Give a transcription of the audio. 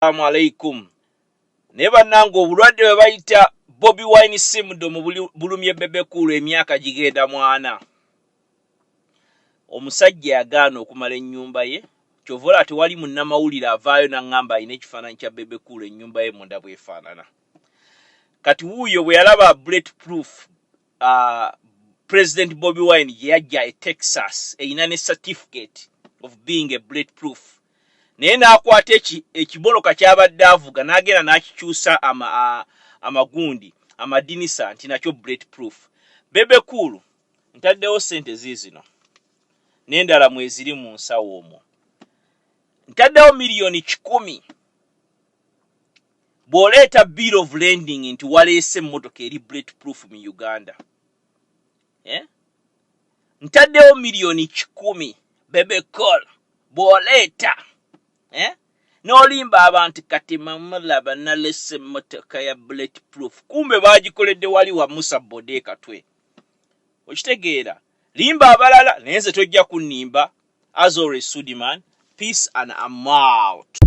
alaikum. Neba nango obulwadde bwe bayita Bobby Wine syndrome bulumye bebe kulu emyaka gigenda mwana. Omusajja yagaana okumala ennyumba ye. Kyovola ati wali munnamawulire avaayo n'angamba ayina ekifaananyi kya bebe kulu ennyumba ye munda bwefaanana. Kati wuuyo bwe yalaba bulletproof President Bobby Wine gye yajja e Texas eyina ne certificate of being a bulletproof. Naye n'akwata ekiboloka ky'abadde avuga n'agenda n'akikyusa amagundi amadinisa nti nakyo bulletproof. Bebe kulu ntaddewo ssente ziizino n'endala mweziri mu nsawo omwo. Ntaddewo miliyoni 10 bw'oleeta bill of landing nti waleese emmotoka eri bulletproof mu Uganda. Ntaddewo miliyoni 10 bebe kulu bw'oleeta n'olimba abantu kati mamulaba nalese emmotoka ya bulletproof. Kumbe baagikoledde wali wa Musa Bode Katwe. Okitegeera limba abalala naye nze tojja kunnimba. As always, Sudiman. Peace and I'm out.